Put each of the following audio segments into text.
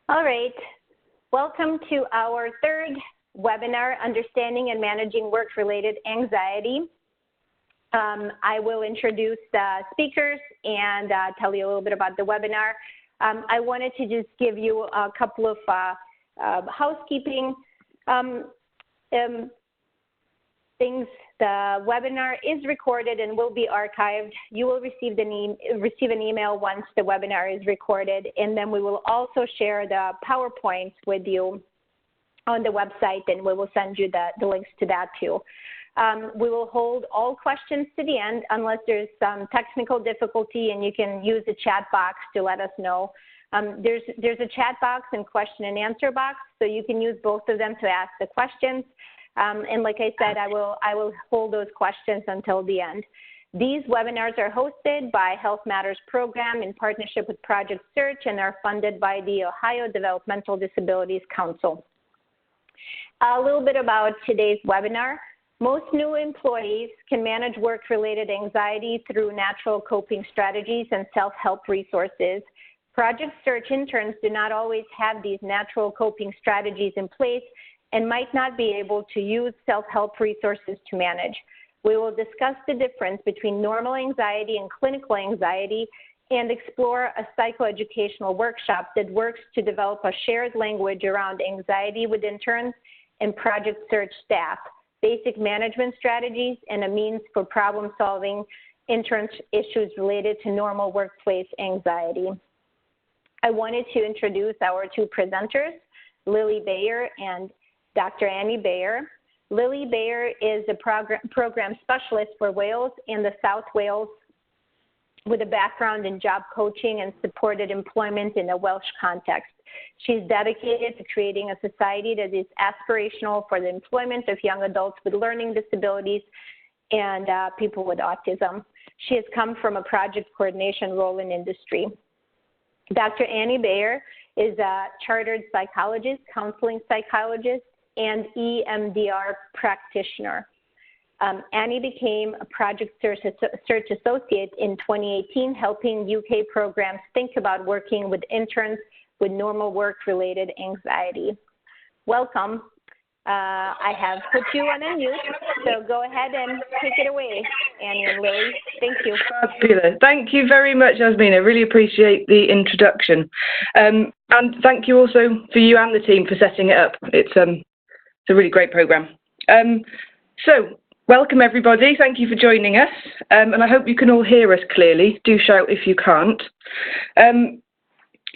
All right, welcome to our third webinar, Understanding and Managing Work-Related Anxiety. I will introduce the speakers and tell you a little bit about the webinar. I wanted to just give you a couple of housekeeping things. The webinar is recorded and will be archived. You will receive an email once the webinar is recorded, and then we will also share the PowerPoints with you on the website, and we will send you the links to that too. We will hold all questions to the end unless there's some technical difficulty, and you can use the chat box to let us know. There's a chat box and question and answer box, so you can use both of them to ask the questions. And like I said, I will hold those questions until the end. These webinars are hosted by HealthMatters program in partnership with Project Search and are funded by the Ohio Developmental Disabilities Council. A little bit about today's webinar. Most new employees can manage work-related anxiety through natural coping strategies and self-help resources. Project Search interns do not always have these natural coping strategies in place and might not be able to use self-help resources to manage. We will discuss the difference between normal anxiety and clinical anxiety and explore a psychoeducational workshop that works to develop a shared language around anxiety with interns and Project Search staff, basic management strategies, and a means for problem solving interns issues related to normal workplace anxiety. I wanted to introduce our two presenters, Lily Beyer and Dr. Annie Beyer. Lily Beyer is a program specialist for Wales in the South Wales with a background in job coaching and supported employment in a Welsh context. She's dedicated to creating a society that is aspirational for the employment of young adults with learning disabilities and people with autism. She has come from a project coordination role in industry. Dr. Annie Beyer is a chartered psychologist, counseling psychologist, and EMDR practitioner. Annie became a Project Search Associate in 2018, helping UK programs think about working with interns with normal work-related anxiety. Welcome. I have put you on unmute, so go ahead and take it away, Annie and Lily. Thank you. Fabulous. Thank you very much, Yasmin. I really appreciate the introduction. And thank you also for you and the team for setting it up. It's a really great program. So welcome everybody. Thank you for joining us. And I hope you can all hear us clearly. Do shout if you can't.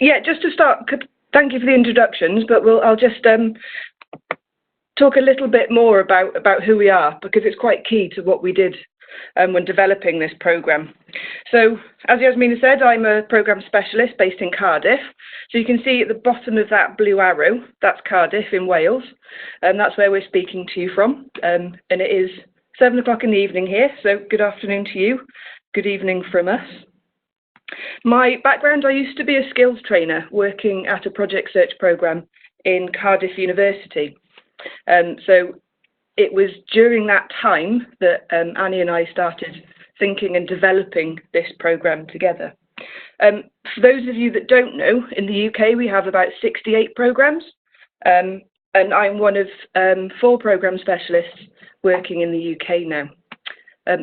Yeah, just to start, thank you for the introductions, but I'll just talk a little bit more about who we are, because it's quite key to what we did when developing this program. So, as Yasmina said, I'm a program specialist based in Cardiff. So you can see at the bottom of that blue arrow, that's Cardiff in Wales, and that's where we're speaking to you from. And it is 7 o'clock in the evening here, so good afternoon to you, good evening from us. My background, I used to be a skills trainer working at a Project Search program in Cardiff University. So it was during that time that Annie and I started thinking and developing this program together. For those of you that don't know, in the UK we have about 68 programs, and I'm one of 4 program specialists working in the UK now.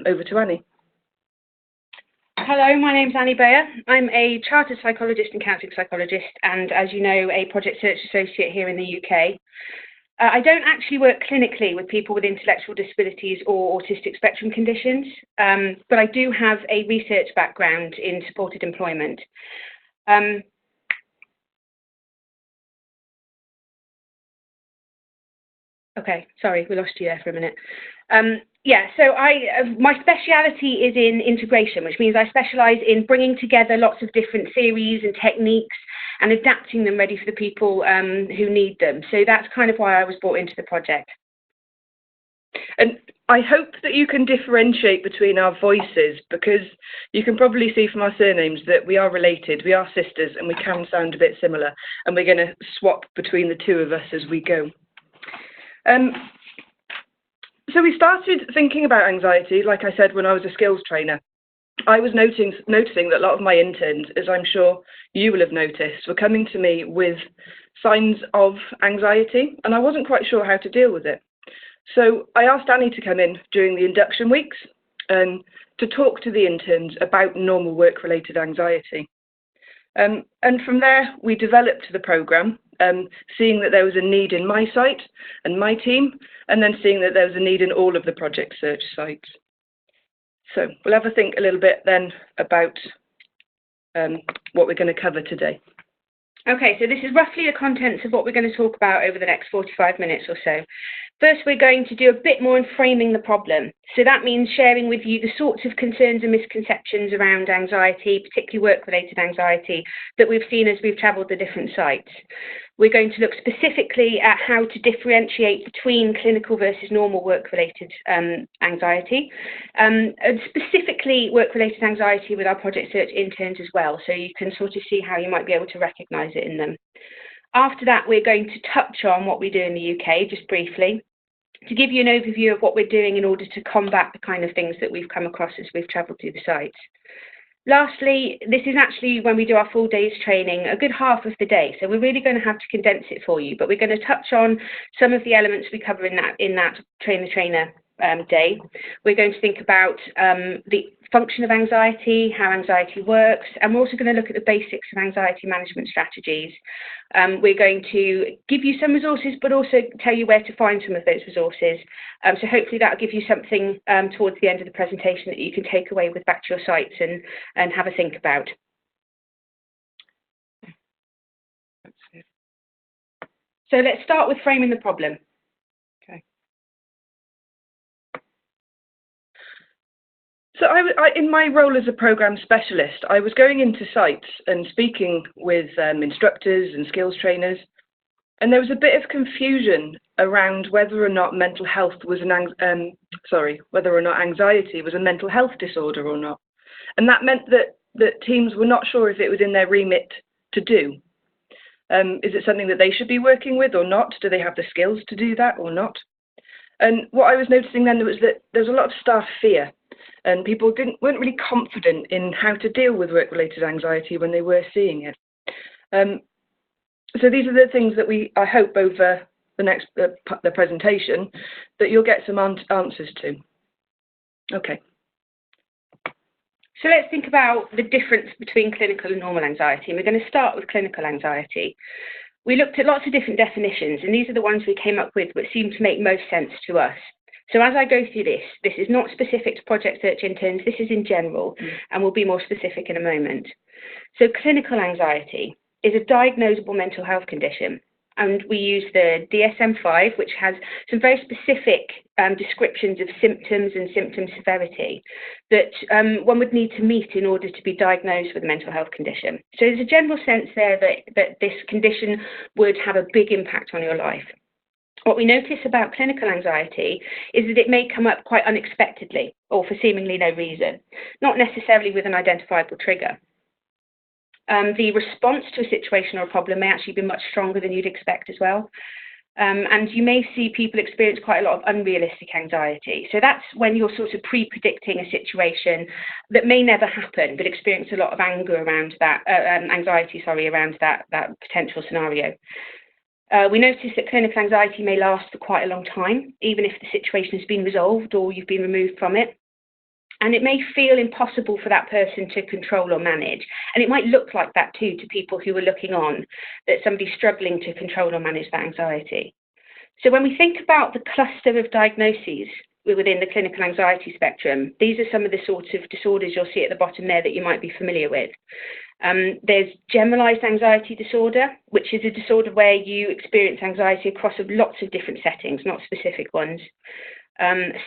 Over to Annie. Hello, my name's Annie Beyer. I'm a chartered psychologist and counselling psychologist, and as you know, a Project Search Associate here in the UK. I don't actually work clinically with people with intellectual disabilities or autistic spectrum conditions, but I do have a research background in supported employment. Okay, sorry, we lost you there for a minute. Yeah, so my speciality is in integration, which means I specialise in bringing together lots of different theories and techniques and adapting them ready for the people who need them. So that's kind of why I was brought into the project. And I hope that you can differentiate between our voices, because you can probably see from our surnames that we are related, we are sisters, and we can sound a bit similar, and we're going to swap between the two of us as we go. So we started thinking about anxiety, like I said, when I was a skills trainer. I was noticing that a lot of my interns, as I'm sure you will have noticed, were coming to me with signs of anxiety, and I wasn't quite sure how to deal with it. So I asked Annie to come in during the induction weeks and to talk to the interns about normal work-related anxiety. And from there, we developed the programme, seeing that there was a need in my site and my team, and then seeing that there was a need in all of the Project Search sites. So we'll have a think a little bit then about what we're going to cover today. Okay, so this is roughly the contents of what we're going to talk about over the next 45 minutes or so. First, we're going to do a bit more in framing the problem. So that means sharing with you the sorts of concerns and misconceptions around anxiety, particularly work-related anxiety, that we've seen as we've travelled the different sites. We're going to look specifically at how to differentiate between clinical versus normal work-related anxiety, and specifically work-related anxiety with our Project Search interns as well, so you can sort of see how you might be able to recognise it in them. After that, we're going to touch on what we do in the UK, just briefly, to give you an overview of what we're doing in order to combat the kind of things that we've come across as we've travelled through the sites. Lastly, this is actually when we do our full day's training, a good half of the day, so we're really going to have to condense it for you, but we're going to touch on some of the elements we cover in that trainer-trainer day. We're going to think about the function of anxiety, how anxiety works, and we're also going to look at the basics of anxiety management strategies. We're going to give you some resources, but also tell you where to find some of those resources. So hopefully that'll give you something towards the end of the presentation that you can take away with back to your sites and have a think about. So let's start with framing the problem. So in my role as a programme specialist, I was going into sites and speaking with instructors and skills trainers, and there was a bit of confusion around whether or not mental health was whether or not anxiety was a mental health disorder or not. And that meant that teams were not sure if it was in their remit to do. Is it something that they should be working with or not? Do they have the skills to do that or not? And what I was noticing then was that there was a lot of staff fear, and people weren't really confident in how to deal with work-related anxiety when they were seeing it. So these are the things that I hope over the presentation that you'll get some answers to. Okay. So let's think about the difference between clinical and normal anxiety, and we're going to start with clinical anxiety. We looked at lots of different definitions, and these are the ones we came up with that seem to make most sense to us. So as I go through this is not specific to Project Search interns, this is in general, and we'll be more specific in a moment. So clinical anxiety is a diagnosable mental health condition, and we use the DSM-5, which has some very specific descriptions of symptoms and symptom severity that one would need to meet in order to be diagnosed with a mental health condition. So there's a general sense there that this condition would have a big impact on your life. What we notice about clinical anxiety is that it may come up quite unexpectedly or for seemingly no reason, not necessarily with an identifiable trigger. The response to a situation or a problem may actually be much stronger than you'd expect as well. And you may see people experience quite a lot of unrealistic anxiety. So that's when you're sort of pre-predicting a situation that may never happen, but experience a lot of anger around that, anxiety around that potential scenario. We notice that clinical anxiety may last for quite a long time, even if the situation has been resolved or you've been removed from it. And it may feel impossible for that person to control or manage. And it might look like that too to people who are looking on, that somebody's struggling to control or manage that anxiety. So when we think about the cluster of diagnoses within the clinical anxiety spectrum, these are some of the sorts of disorders you'll see at the bottom there that you might be familiar with. There's generalized anxiety disorder, which is a disorder where you experience anxiety across lots of different settings, not specific ones.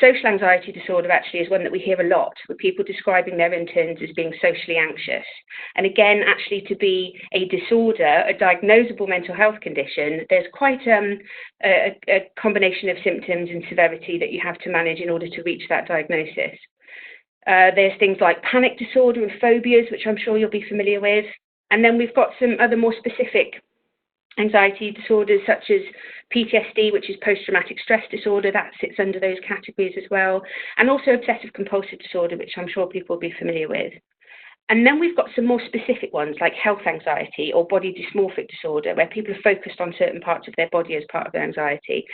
Social anxiety disorder actually is one that we hear a lot, with people describing their interns as being socially anxious. And again, actually to be a disorder, a diagnosable mental health condition, there's quite a combination of symptoms and severity that you have to manage in order to reach that diagnosis. There's things like panic disorder and phobias, which I'm sure you'll be familiar with. And then we've got some other more specific Anxiety disorders such as PTSD, which is post-traumatic stress disorder, that sits under those categories as well, and also obsessive compulsive disorder, which I'm sure people will be familiar with. And then we've got some more specific ones like health anxiety or body dysmorphic disorder, where people are focused on certain parts of their body as part of their anxiety.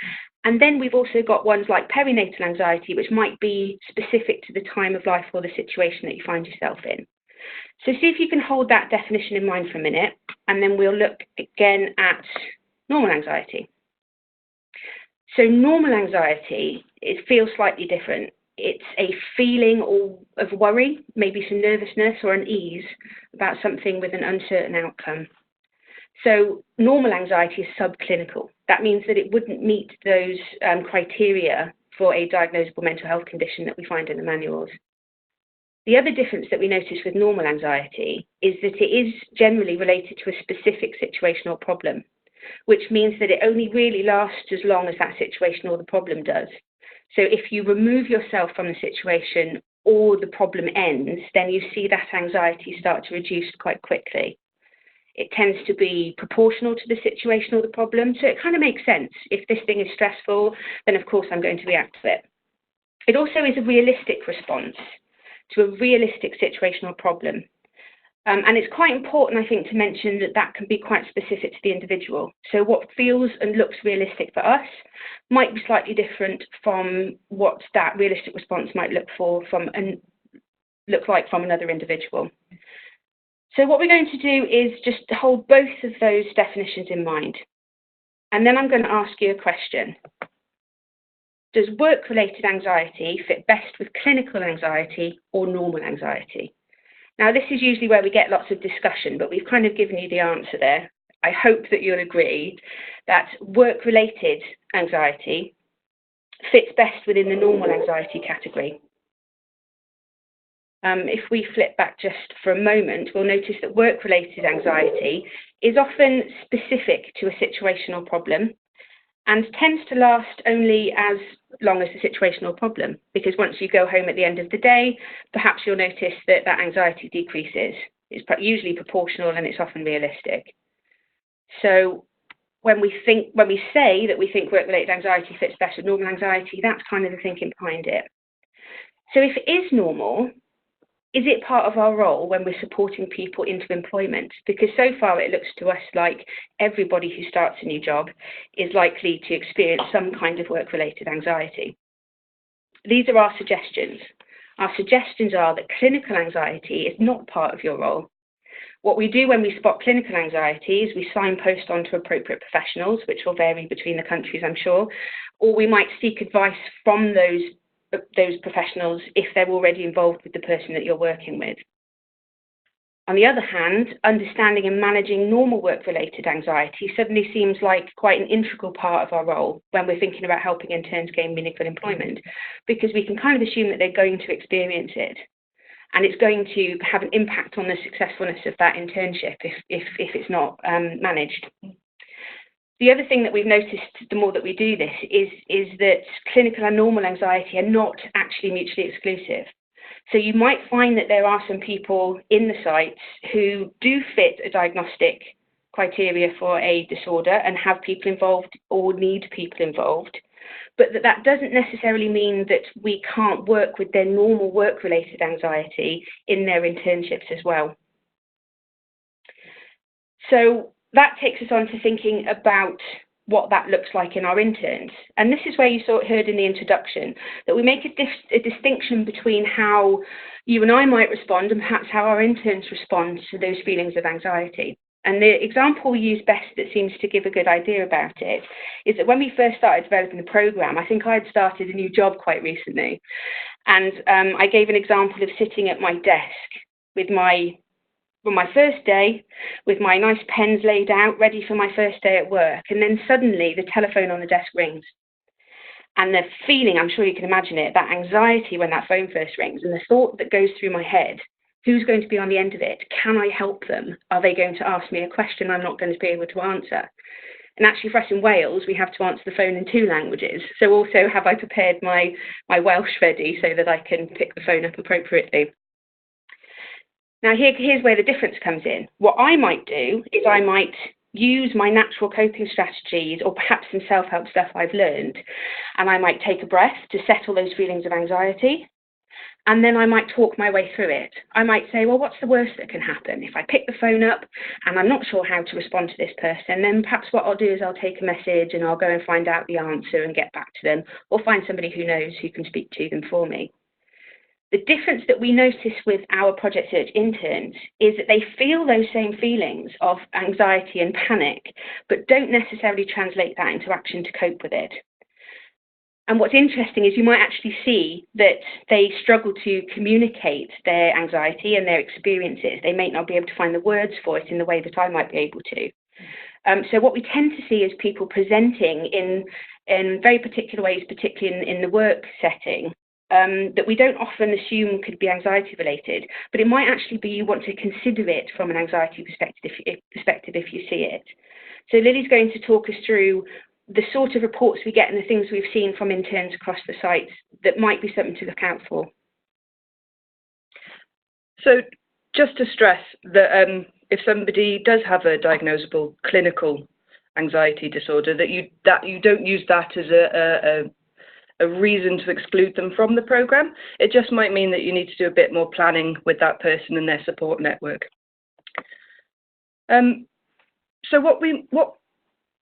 And then we've also got ones like perinatal anxiety, which might be specific to the time of life or the situation that you find yourself in. So see if you can hold that definition in mind for a minute, and then we'll look again at normal anxiety. So normal anxiety, it feels slightly different. It's a feeling of worry, maybe some nervousness or unease about something with an uncertain outcome. So normal anxiety is subclinical. That means that it wouldn't meet those criteria for a diagnosable mental health condition that we find in the manuals. The other difference that we notice with normal anxiety is that it is generally related to a specific situation or problem, which means that it only really lasts as long as that situation or the problem does. So if you remove yourself from the situation or the problem ends, then you see that anxiety start to reduce quite quickly. It tends to be proportional to the situation or the problem, so it kind of makes sense. If this thing is stressful, then of course I'm going to react to it. It also is a realistic response to a realistic situational problem. And it's quite important, I think, to mention that that can be quite specific to the individual. So what feels and looks realistic for us might be slightly different from what that realistic response might look like from another individual. So what we're going to do is just hold both of those definitions in mind. And then I'm going to ask you a question. Does work-related anxiety fit best with clinical anxiety or normal anxiety? Now, this is usually where we get lots of discussion, but we've kind of given you the answer there. I hope that you'll agree that work-related anxiety fits best within the normal anxiety category. If we flip back just for a moment, we'll notice that work-related anxiety is often specific to a situational problem and tends to last only as long as the situational problem, because once you go home at the end of the day, perhaps you'll notice that that anxiety decreases. It's usually proportional and it's often realistic. So when we say that we think work-related anxiety fits best with normal anxiety, that's kind of the thinking behind it. So if it is normal, is it part of our role when we're supporting people into employment? Because so far it looks to us like everybody who starts a new job is likely to experience some kind of work-related anxiety. These are our suggestions. Our suggestions are that clinical anxiety is not part of your role. What we do when we spot clinical anxiety is we signpost onto appropriate professionals, which will vary between the countries, I'm sure, or we might seek advice from those professionals if they're already involved with the person that you're working with. On the other hand, understanding and managing normal work-related anxiety suddenly seems like quite an integral part of our role when we're thinking about helping interns gain meaningful employment, because we can kind of assume that they're going to experience it, and it's going to have an impact on the successfulness of that internship if it's not managed. The other thing that we've noticed the more that we do this is that clinical and normal anxiety are not actually mutually exclusive. So you might find that there are some people in the sites who do fit a diagnostic criteria for a disorder and have people involved or need people involved, but that doesn't necessarily mean that we can't work with their normal work-related anxiety in their internships as well. So that takes us on to thinking about what that looks like in our interns. And this is where you heard in the introduction that we make a distinction between how you and I might respond and perhaps how our interns respond to those feelings of anxiety. And the example we use best that seems to give a good idea about it is that when we first started developing the program, I think I'd started a new job quite recently. And I gave an example of sitting at my desk on my first day with my nice pens laid out, ready for my first day at work. And then suddenly the telephone on the desk rings. And the feeling, I'm sure you can imagine it, that anxiety when that phone first rings and the thought that goes through my head, who's going to be on the end of it? Can I help them? Are they going to ask me a question I'm not going to be able to answer? And actually for us in Wales, we have to answer the phone in 2 languages. So also have I prepared my Welsh ready so that I can pick the phone up appropriately. Now, here's where the difference comes in. What I might do is I might use my natural coping strategies or perhaps some self-help stuff I've learned, and I might take a breath to settle those feelings of anxiety. And then I might talk my way through it. I might say, well, what's the worst that can happen? If I pick the phone up and I'm not sure how to respond to this person, then perhaps what I'll do is I'll take a message and I'll go and find out the answer and get back to them, or find somebody who knows who can speak to them for me. The difference that we notice with our Project Search interns is that they feel those same feelings of anxiety and panic, but don't necessarily translate that into action to cope with it. And what's interesting is you might actually see that they struggle to communicate their anxiety and their experiences. They may not be able to find the words for it in the way that I might be able to. So what we tend to see is people presenting in very particular ways, particularly in the work setting, that we don't often assume could be anxiety related, but it might actually be you want to consider it from an anxiety perspective if you see it. So Lily's going to talk us through the sort of reports we get and the things we've seen from interns across the sites that might be something to look out for. So just to stress that if somebody does have a diagnosable clinical anxiety disorder, that you don't use that as a reason to exclude them from the programme. It just might mean that you need to do a bit more planning with that person and their support network. So what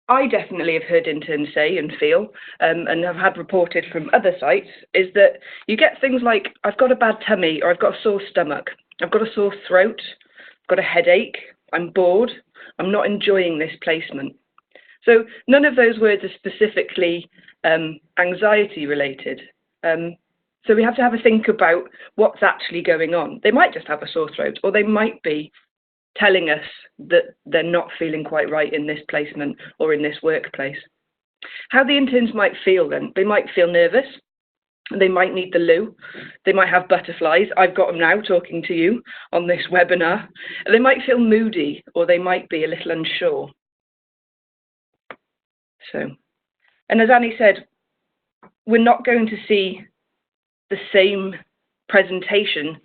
I definitely have heard interns say and feel, and have had reported from other sites, is that you get things like, I've got a bad tummy, or I've got a sore stomach, I've got a sore throat, I've got a headache, I'm bored, I'm not enjoying this placement. So none of those words are specifically anxiety related. So we have to have a think about what's actually going on. They might just have a sore throat, or they might be telling us that they're not feeling quite right in this placement or in this workplace. How the interns might feel then, they might feel nervous, they might need the loo, they might have butterflies, I've got them now talking to you on this webinar, they might feel moody, or they might be a little unsure. So, and as Annie said, we're not going to see the same presentation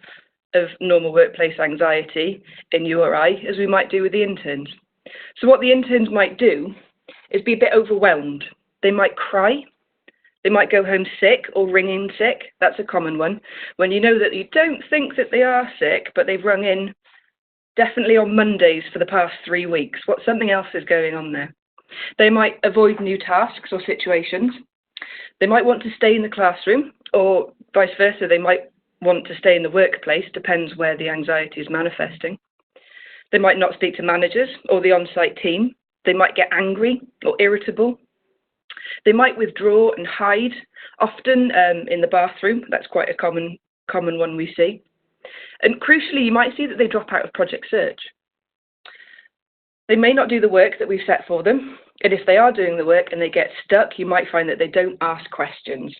of normal workplace anxiety in you or I as we might do with the interns. So what the interns might do is be a bit overwhelmed. They might cry, they might go home sick or ring in sick. That's a common one. When you know that you don't think that they are sick, but they've rung in definitely on Mondays for the past 3 weeks. Something else is going on there. They might avoid new tasks or situations. They might want to stay in the classroom, or vice versa, they might want to stay in the workplace, depends where the anxiety is manifesting. They might not speak to managers or the on-site team. They might get angry or irritable. They might withdraw and hide, often in the bathroom. That's quite a common one we see. And crucially, you might see that they drop out of Project Search. They may not do the work that we've set for them, and if they are doing the work and they get stuck, you might find that they don't ask questions.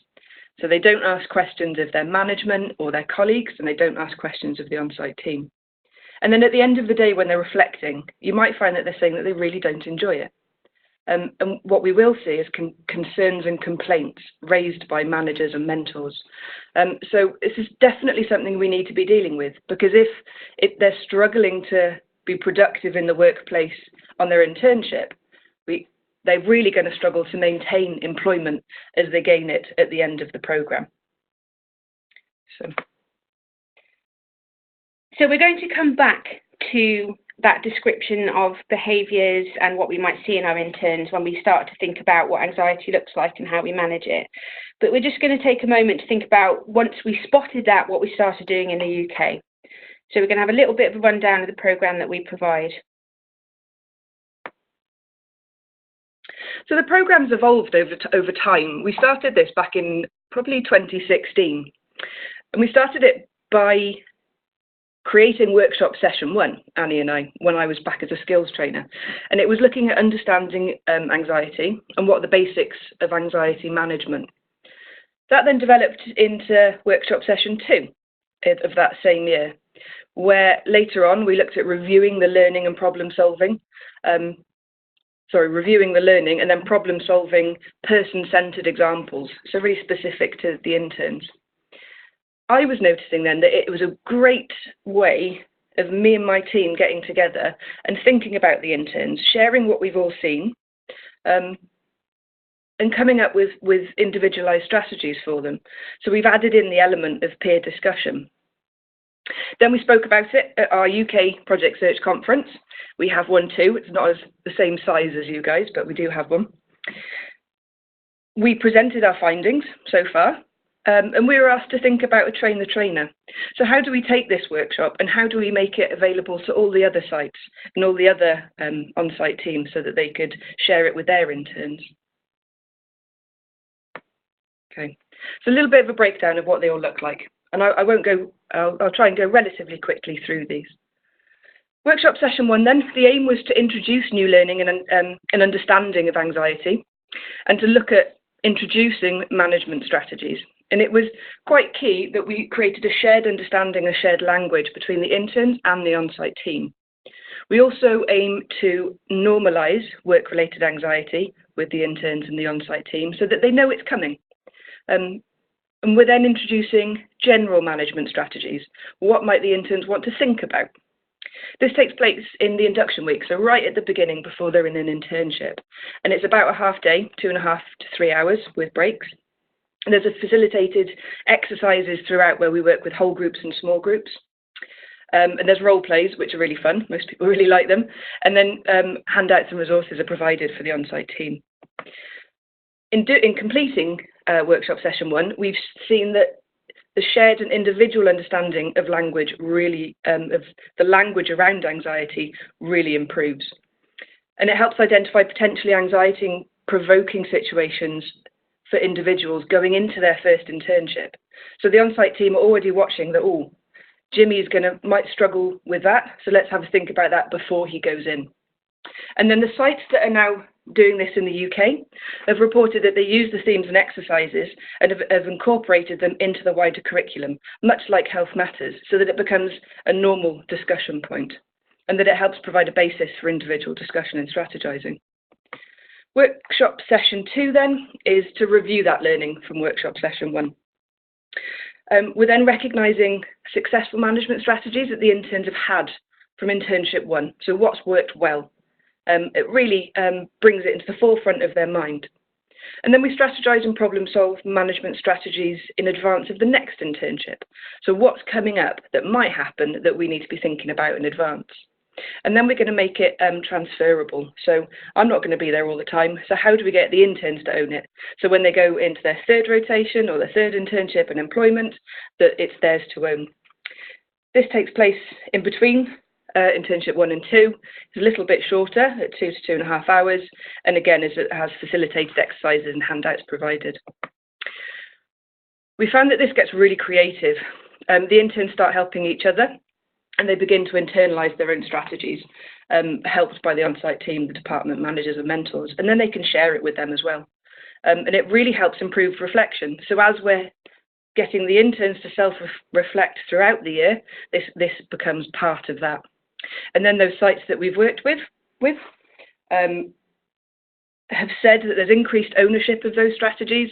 So they don't ask questions of their management or their colleagues, and they don't ask questions of the on-site team. And then at the end of the day, when they're reflecting, you might find that they're saying that they really don't enjoy it. And what we will see is concerns and complaints raised by managers and mentors. So this is definitely something we need to be dealing with, because if they're struggling to be productive in the workplace on their internship, they're really going to struggle to maintain employment as they gain it at the end of the programme. So we're going to come back to that description of behaviours and what we might see in our interns when we start to think about what anxiety looks like and how we manage it. But we're just going to take a moment to think about, once we spotted that, what we started doing in the UK. So we're going to have a little bit of a rundown of the programme that we provide. So the programme's evolved over time. We started this back in probably 2016. And we started it by creating workshop session 1, Annie and I, when I was back as a skills trainer. And it was looking at understanding anxiety and what are the basics of anxiety management. That then developed into workshop session 2 of that same year, where later on we looked at reviewing the learning and problem solving. Reviewing the learning and then problem solving person-centered examples, so really specific to the interns. I was noticing then that it was a great way of me and my team getting together and thinking about the interns, sharing what we've all seen, and coming up with individualised strategies for them. So we've added in the element of peer discussion. Then we spoke about it at our UK Project Search conference. We have one too. It's not the same size as you guys, but we do have one. We presented our findings so far, and we were asked to think about a train the trainer. So how do we take this workshop and how do we make it available to all the other sites and all the other on-site teams so that they could share it with their interns? Okay, so a little bit of a breakdown of what they all look like. And I'll try and go relatively quickly through these. Workshop session 1 then, the aim was to introduce new learning and an understanding of anxiety and to look at introducing management strategies. And it was quite key that we created a shared understanding, a shared language between the interns and the on-site team. We also aim to normalise work-related anxiety with the interns and the on-site team so that they know it's coming. And we're then introducing general management strategies. What might the interns want to think about? This takes place in the induction week, so right at the beginning before they're in an internship. And it's about a half day, 2.5 to 3 hours with breaks. And there's a facilitated exercises throughout where we work with whole groups and small groups. And there's role plays, which are really fun. Most people really like them. And then handouts and resources are provided for the on-site team. In completing workshop session 1, we've seen that the shared and individual understanding of language really, of the language around anxiety really improves. And it helps identify potentially anxiety-provoking situations for individuals going into their first internship. So the on-site team are already watching that, oh, Jimmy's might struggle with that, so let's have a think about that before he goes in. And then the sites that are now doing this in the UK have reported that they use the themes and exercises and have incorporated them into the wider curriculum, much like HealthMatters, so that it becomes a normal discussion point and that it helps provide a basis for individual discussion and strategizing. Workshop session 2 then is to review that learning from workshop session 1. We're then recognising successful management strategies that the interns have had from internship 1. So what's worked well? It really brings it into the forefront of their mind. And then we strategise and problem solve management strategies in advance of the next internship. So what's coming up that might happen that we need to be thinking about in advance? And then we're going to make it transferable. So I'm not going to be there all the time. So how do we get the interns to own it? So when they go into their third rotation or their third internship and employment, that it's theirs to own. This takes place in between internship 1 and 2. It's a little bit shorter at 2 to 2.5 hours. And again, it has facilitated exercises and handouts provided. We found that this gets really creative. The interns start helping each other and they begin to internalise their own strategies, helped by the on-site team, the department managers and mentors, and then they can share it with them as well. And it really helps improve reflection. So as we're getting the interns to self-reflect throughout the year, this becomes part of that. And then those sites that we've worked with have said that there's increased ownership of those strategies.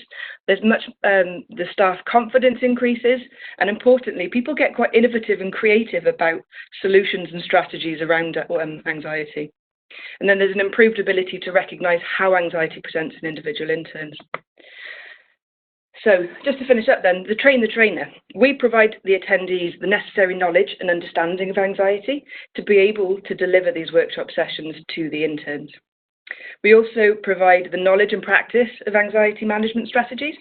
There's the staff confidence increases, and importantly, people get quite innovative and creative about solutions and strategies around anxiety. And then there's an improved ability to recognise how anxiety presents in individual interns. So just to finish up then, the train the trainer. We provide the attendees the necessary knowledge and understanding of anxiety to be able to deliver these workshop sessions to the interns. We also provide the knowledge and practice of anxiety management strategies.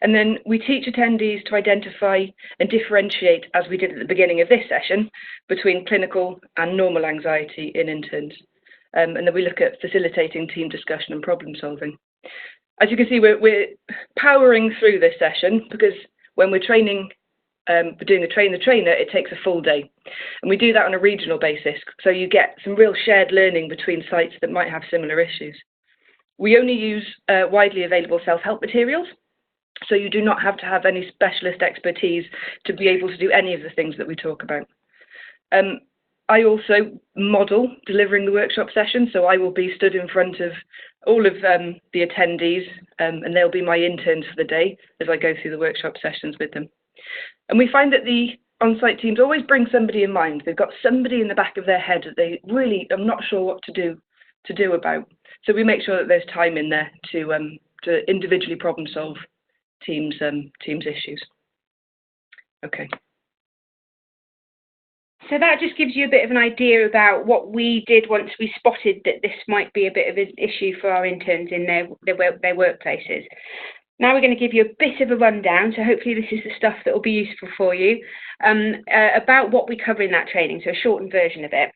And then we teach attendees to identify and differentiate, as we did at the beginning of this session, between clinical and normal anxiety in interns. And then we look at facilitating team discussion and problem solving. As you can see, we're powering through this session because when we're training, we're doing a train the trainer, it takes a full day. And we do that on a regional basis, so you get some real shared learning between sites that might have similar issues. We only use widely available self-help materials, so you do not have to have any specialist expertise to be able to do any of the things that we talk about. I also model delivering the workshop session, so I will be stood in front of all of the attendees, and they'll be my interns for the day as I go through the workshop sessions with them. And we find that the on-site teams always bring somebody in mind. They've got somebody in the back of their head that they really are not sure what to do about. So we make sure that there's time in there to individually problem solve teams issues. Okay. So that just gives you a bit of an idea about what we did once we spotted that this might be a bit of an issue for our interns in their workplaces. Now we're going to give you a bit of a rundown, so hopefully this is the stuff that will be useful for you, about what we cover in that training, so a shortened version of it.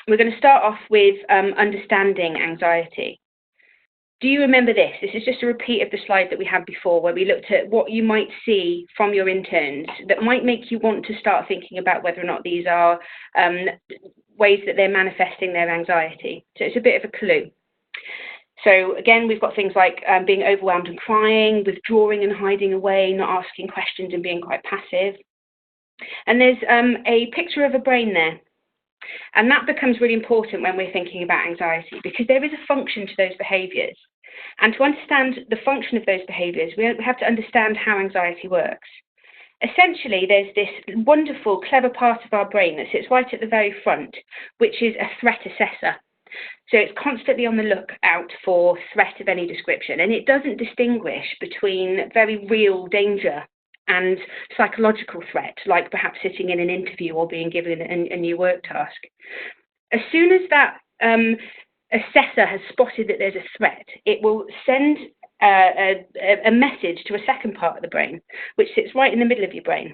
We're going to start off with understanding anxiety. Do you remember this? This is just a repeat of the slide that we had before, where we looked at what you might see from your interns that might make you want to start thinking about whether or not these are ways that they're manifesting their anxiety. So it's a bit of a clue. So again, we've got things like being overwhelmed and crying, withdrawing and hiding away, not asking questions and being quite passive. And there's a picture of a brain there. And that becomes really important when we're thinking about anxiety, because there is a function to those behaviours. And to understand the function of those behaviours, we have to understand how anxiety works. Essentially, there's this wonderful, clever part of our brain that sits right at the very front, which is a threat assessor. So it's constantly on the lookout for threat of any description, and it doesn't distinguish between very real danger and psychological threat, like perhaps sitting in an interview or being given a new work task. As soon as that assessor has spotted that there's a threat, it will send a message to a second part of the brain, which sits right in the middle of your brain.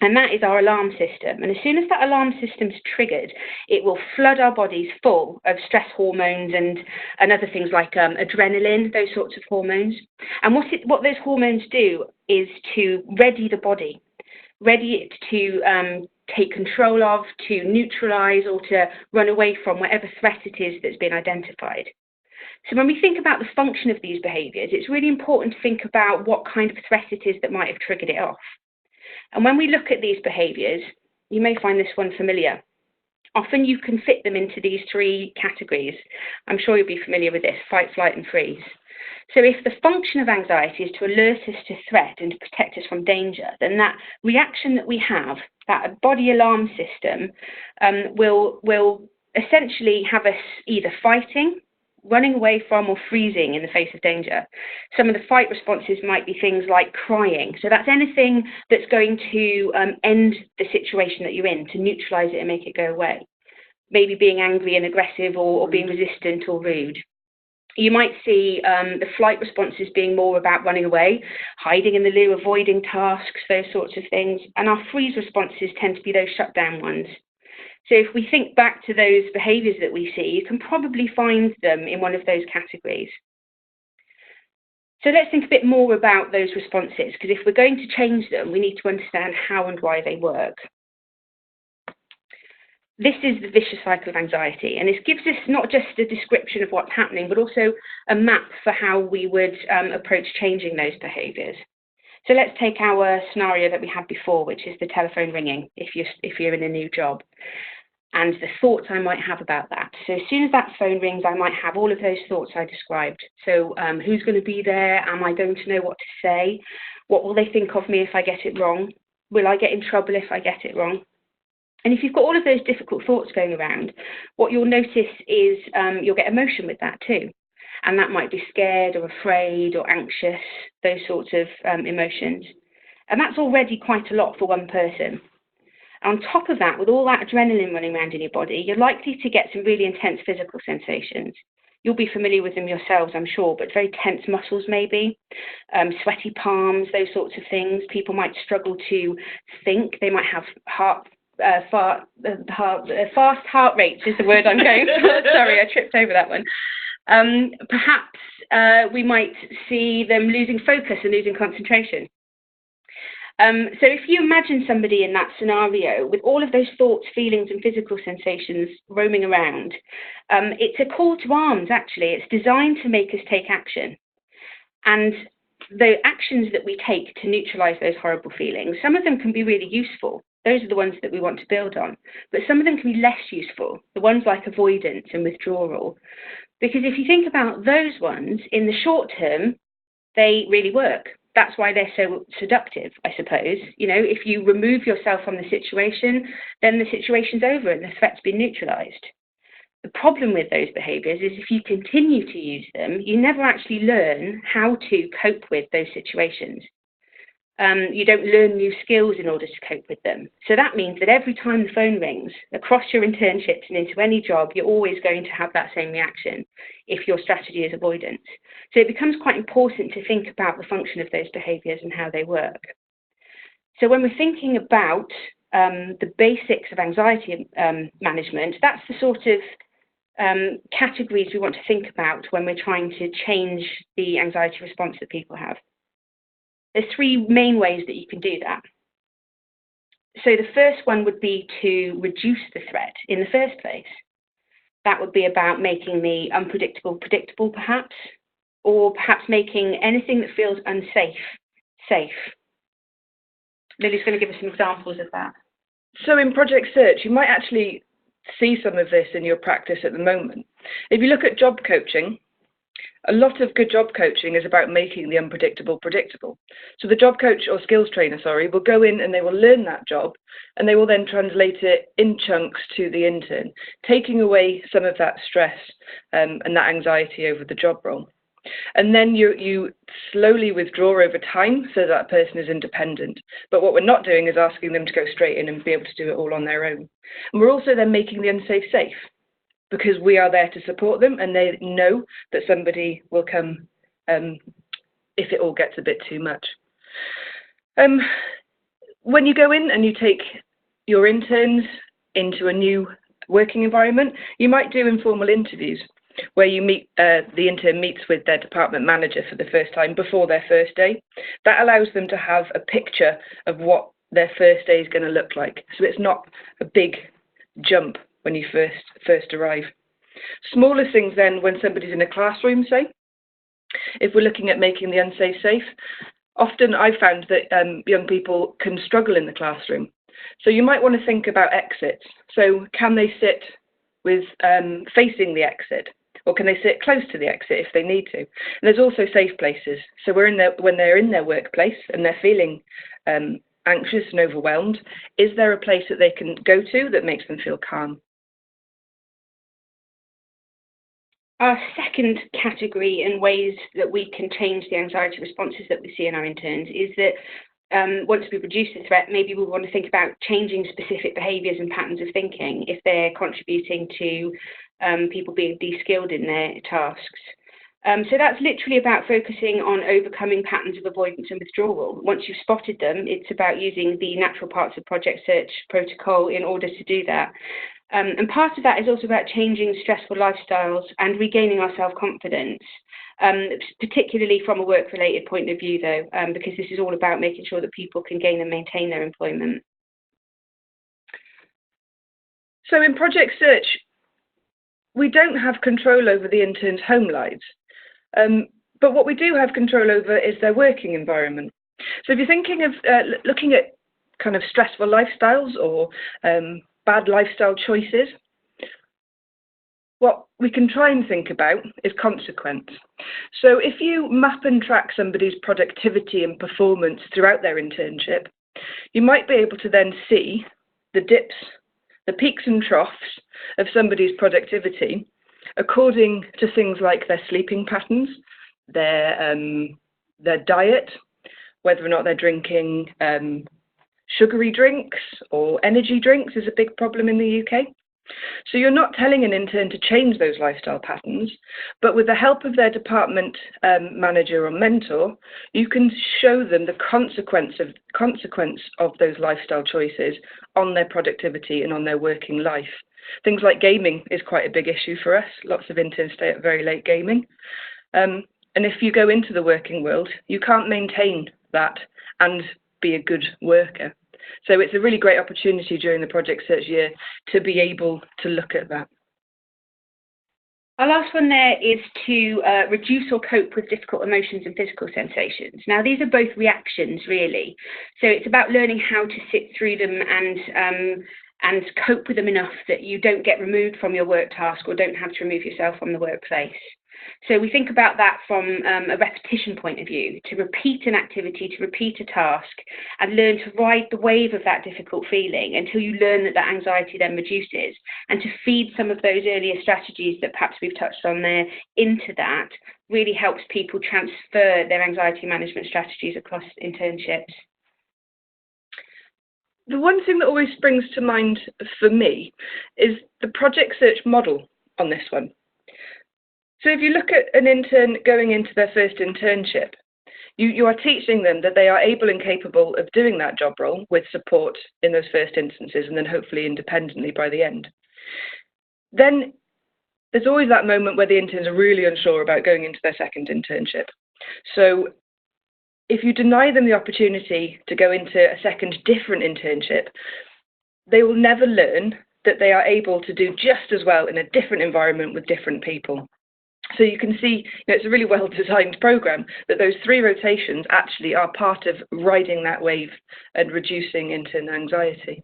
And that is our alarm system. And as soon as that alarm system's triggered, it will flood our bodies full of stress hormones and other things like adrenaline, those sorts of hormones. And what those hormones do is to ready the body, ready it to take control of, to neutralise or to run away from whatever threat it is that's been identified. So when we think about the function of these behaviours, it's really important to think about what kind of threat it is that might have triggered it off. And when we look at these behaviours, you may find this one familiar. Often you can fit them into these three categories. I'm sure you'll be familiar with this: fight, flight and freeze. So if the function of anxiety is to alert us to threat and to protect us from danger, then that reaction that we have, that body alarm system, will essentially have us either fighting, running away from, or freezing in the face of danger. Some of the fight responses might be things like crying. So that's anything that's going to end the situation that you're in, to neutralise it and make it go away. Maybe being angry and aggressive, or being resistant or rude. You might see the flight responses being more about running away, hiding in the loo, avoiding tasks, those sorts of things. And our freeze responses tend to be those shutdown ones. So if we think back to those behaviours that we see, you can probably find them in one of those categories. So let's think a bit more about those responses, because if we're going to change them, we need to understand how and why they work. This is the vicious cycle of anxiety, and this gives us not just a description of what's happening, but also a map for how we would approach changing those behaviours. So let's take our scenario that we had before, which is the telephone ringing, if you're in a new job, and the thoughts I might have about that. So as soon as that phone rings, I might have all of those thoughts I described. So who's going to be there? Am I going to know what to say? What will they think of me if I get it wrong? Will I get in trouble if I get it wrong? And if you've got all of those difficult thoughts going around, what you'll notice is you'll get emotion with that too. And that might be scared or afraid or anxious, those sorts of emotions. And that's already quite a lot for one person. On top of that, with all that adrenaline running around in your body, you're likely to get some really intense physical sensations. You'll be familiar with them yourselves, I'm sure, but very tense muscles maybe, sweaty palms, those sorts of things. People might struggle to think. They might have fast heart rates is the word I'm going for. Sorry, I tripped over that one. Perhaps we might see them losing focus and losing concentration. So if you imagine somebody in that scenario with all of those thoughts, feelings and physical sensations roaming around, it's a call to arms, actually. It's designed to make us take action. And the actions that we take to neutralise those horrible feelings, some of them can be really useful. Those are the ones that we want to build on. But some of them can be less useful, the ones like avoidance and withdrawal. Because if you think about those ones, in the short term, they really work. That's why they're so seductive, I suppose. You know, if you remove yourself from the situation, then the situation's over and the threat's been neutralised. The problem with those behaviours is if you continue to use them, you never actually learn how to cope with those situations. You don't learn new skills in order to cope with them. So that means that every time the phone rings, across your internships and into any job, you're always going to have that same reaction if your strategy is avoidance. So it becomes quite important to think about the function of those behaviours and how they work. So when we're thinking about the basics of anxiety management, that's the sort of categories we want to think about when we're trying to change the anxiety response that people have. There's three main ways that you can do that. So the first one would be to reduce the threat in the first place. That would be about making the unpredictable predictable, perhaps, or perhaps making anything that feels unsafe, safe. Lily's going to give us some examples of that. So in Project Search, you might actually see some of this in your practice at the moment. If you look at job coaching, a lot of good job coaching is about making the unpredictable predictable. So the job coach or skills trainer, will go in and they will learn that job and they will then translate it in chunks to the intern, taking away some of that stress and that anxiety over the job role. And then you slowly withdraw over time so that person is independent. But what we're not doing is asking them to go straight in and be able to do it all on their own. And we're also then making the unsafe safe, because we are there to support them and they know that somebody will come if it all gets a bit too much. When you go in and you take your interns into a new working environment, you might do informal interviews where you meet, the intern meets with their department manager for the first time before their first day. That allows them to have a picture of what their first day is going to look like. So it's not a big jump when you first arrive. Smaller things then when somebody's in a classroom, say, if we're looking at making the unsafe safe, often I've found that young people can struggle in the classroom. So you might want to think about exits. So can they sit with facing the exit, or can they sit close to the exit if they need to? And there's also safe places. So when they're in their workplace and they're feeling anxious and overwhelmed, is there a place that they can go to that makes them feel calm? Our second category in ways that we can change the anxiety responses that we see in our interns is that once we reduce the threat, maybe we want to think about changing specific behaviours and patterns of thinking if they're contributing to people being de-skilled in their tasks. So that's literally about focusing on overcoming patterns of avoidance and withdrawal. Once you've spotted them, it's about using the natural parts of Project Search protocol in order to do that. And part of that is also about changing stressful lifestyles and regaining our self-confidence, particularly from a work-related point of view, though, because this is all about making sure that people can gain and maintain their employment. So in Project Search, we don't have control over the interns' home lives, but what we do have control over is their working environment. So if you're thinking of looking at kind of stressful lifestyles or bad lifestyle choices, what we can try and think about is consequence. So if you map and track somebody's productivity and performance throughout their internship, you might be able to then see the dips, the peaks and troughs of somebody's productivity according to things like their sleeping patterns, their diet, whether or not they're drinking sugary drinks or energy drinks is a big problem in the UK. So you're not telling an intern to change those lifestyle patterns, but with the help of their department manager or mentor, you can show them the consequence of those lifestyle choices on their productivity and on their working life. Things like gaming is quite a big issue for us. Lots of interns stay up very late gaming. And if you go into the working world, you can't maintain that and be a good worker. So it's a really great opportunity during the Project Search year to be able to look at that. Our last one there is to reduce or cope with difficult emotions and physical sensations. Now, these are both reactions, really. So it's about learning how to sit through them and cope with them enough that you don't get removed from your work task or don't have to remove yourself from the workplace. So we think about that from a repetition point of view, to repeat an activity, to repeat a task, and learn to ride the wave of that difficult feeling until you learn that that anxiety then reduces, and to feed some of those earlier strategies that perhaps we've touched on there into that really helps people transfer their anxiety management strategies across internships. The one thing that always springs to mind for me is the project search model on this one. So if you look at an intern going into their first internship, you are teaching them that they are able and capable of doing that job role with support in those first instances, and then hopefully independently by the end. Then there's always that moment where the interns are really unsure about going into their second internship. So if you deny them the opportunity to go into a second different internship, they will never learn that they are able to do just as well in a different environment with different people. So you can see, it's a really well-designed program, that those 3 rotations actually are part of riding that wave and reducing intern anxiety.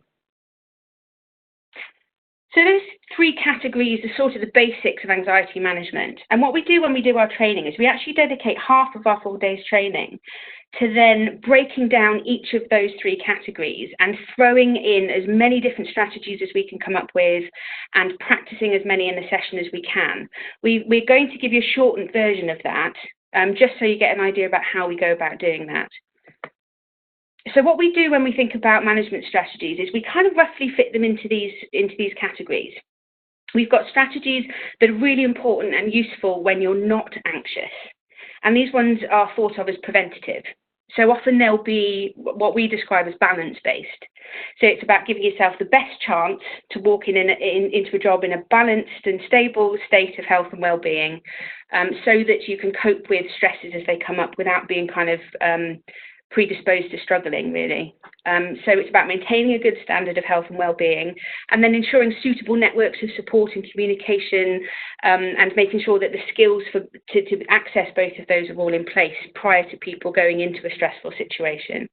So those 3 categories are sort of the basics of anxiety management. And what we do when we do our training is we actually dedicate half of our full day's training to then breaking down each of those 3 categories and throwing in as many different strategies as we can come up with and practicing as many in the session as we can. We're going to give you a shortened version of that, just so you get an idea about how we go about doing that. So what we do when we think about management strategies is we kind of roughly fit them into these categories. We've got strategies that are really important and useful when you're not anxious. And these ones are thought of as preventative. So often they'll be what we describe as balance-based. So it's about giving yourself the best chance to walk into a job in a balanced and stable state of health and well-being, so that you can cope with stresses as they come up without being kind of predisposed to struggling, really. So it's about maintaining a good standard of health and well-being, and then ensuring suitable networks of support and communication, and making sure that the skills to access both of those are all in place prior to people going into a stressful situation.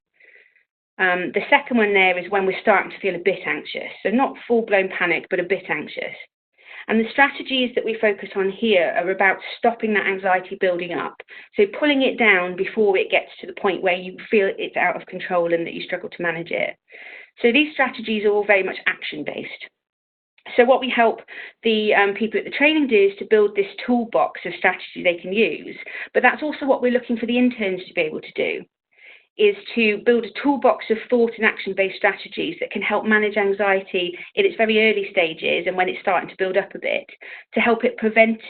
The second one there is when we're starting to feel a bit anxious, so not full-blown panic, but a bit anxious. And the strategies that we focus on here are about stopping that anxiety building up. So pulling it down before it gets to the point where you feel it's out of control and that you struggle to manage it. So these strategies are all very much action-based. So what we help the people at the training do is to build this toolbox of strategy they can use. But that's also what we're looking for the interns to be able to do, is to build a toolbox of thought and action-based strategies that can help manage anxiety in its very early stages and when it's starting to build up a bit, to help it prevent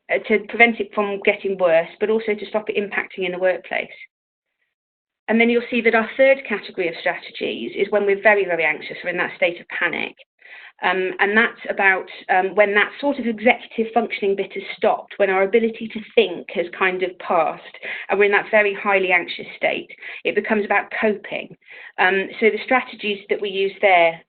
it from getting worse, but also to stop it impacting in the workplace. And then you'll see that our third category of strategies is when we're very, very anxious or in that state of panic. And that's about when that sort of executive functioning bit has stopped, when our ability to think has kind of passed, and we're in that very highly anxious state. It becomes about coping. So the strategies that we use there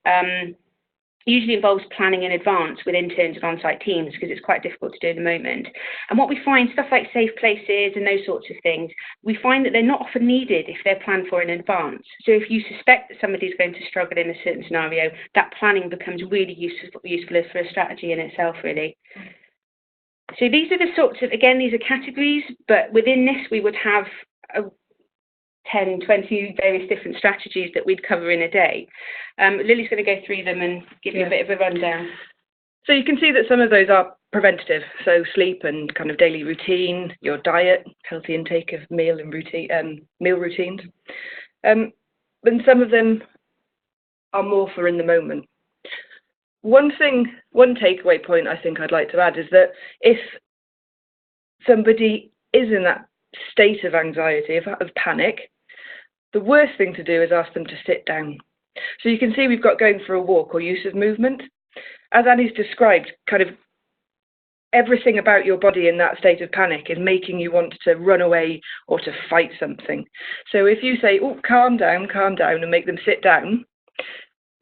usually involves planning in advance with interns and on-site teams, because it's quite difficult to do at the moment. And what we find, stuff like safe places and those sorts of things, we find that they're not often needed if they're planned for in advance. So if you suspect that somebody's going to struggle in a certain scenario, that planning becomes really useful for a strategy in itself, really. So these are the sorts of, again, these are categories, but within this we would have 10, 20 various different strategies that we'd cover in a day. Lily's going to go through them and give you a bit of a rundown. So you can see that some of those are preventative, so sleep and kind of daily routine, your diet, healthy intake of meal routines. And some of them are more for in the moment. One takeaway point I think I'd like to add is that if somebody is in that state of anxiety, of panic, the worst thing to do is ask them to sit down. So you can see we've got going for a walk or use of movement. As Annie's described, kind of everything about your body in that state of panic is making you want to run away or to fight something. So if you say, oh, calm down, and make them sit down,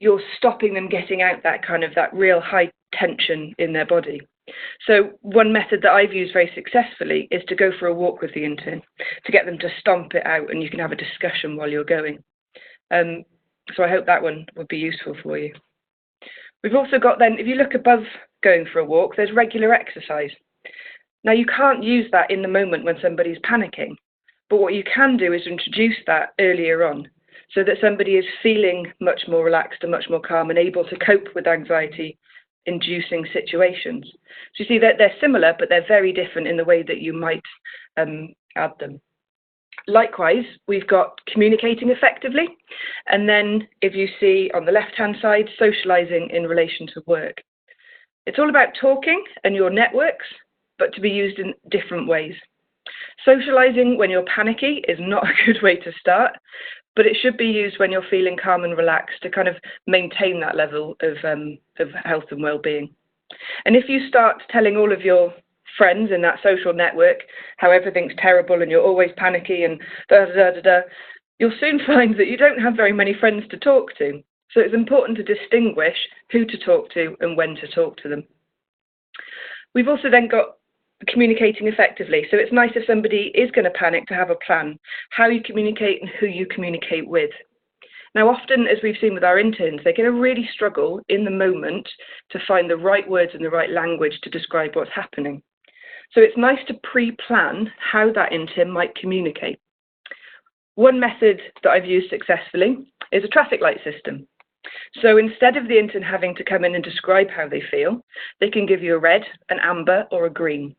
you're stopping them getting out that real high tension in their body. So one method that I've used very successfully is to go for a walk with the intern, to get them to stomp it out, and you can have a discussion while you're going. So I hope that one would be useful for you. We've also got then, if you look above going for a walk, there's regular exercise. Now you can't use that in the moment when somebody's panicking, but what you can do is introduce that earlier on so that somebody is feeling much more relaxed and much more calm and able to cope with anxiety-inducing situations. So you see that they're similar, but they're very different in the way that you might add them. Likewise, we've got communicating effectively, and then if you see on the left-hand side, socializing in relation to work. It's all about talking and your networks, but to be used in different ways. Socializing when you're panicky is not a good way to start, but it should be used when you're feeling calm and relaxed to kind of maintain that level of health and well-being. And if you start telling all of your friends in that social network how everything's terrible and you're always panicky and you'll soon find that you don't have very many friends to talk to. So it's important to distinguish who to talk to and when to talk to them. We've also then got communicating effectively. So it's nice if somebody is going to panic to have a plan, how you communicate and who you communicate with. Now, often, as we've seen with our interns, they're going to really struggle in the moment to find the right words and the right language to describe what's happening. So it's nice to pre-plan how that intern might communicate. One method that I've used successfully is a traffic light system. So instead of the intern having to come in and describe how they feel, they can give you a red, an amber, or a green.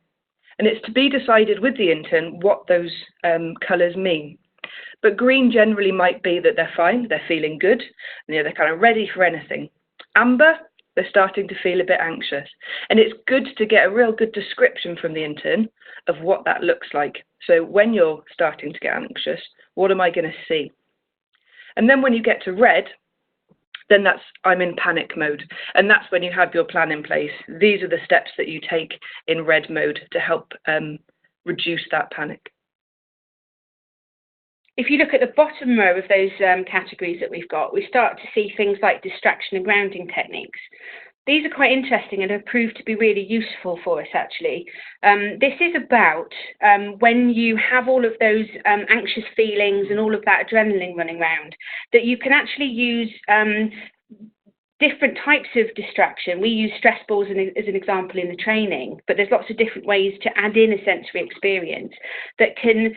And it's to be decided with the intern what those colours mean. But green generally might be that they're fine, they're feeling good, and they're kind of ready for anything. Amber, they're starting to feel a bit anxious. And it's good to get a real good description from the intern of what that looks like. So when you're starting to get anxious, what am I going to see? And then when you get to red, then that's I'm in panic mode. And that's when you have your plan in place. These are the steps that you take in red mode to help reduce that panic. If you look at the bottom row of those categories that we've got, we start to see things like distraction and grounding techniques. These are quite interesting and have proved to be really useful for us, actually. This is about when you have all of those anxious feelings and all of that adrenaline running around, that you can actually use different types of distraction. We use stress balls as an example in the training, but there's lots of different ways to add in a sensory experience that can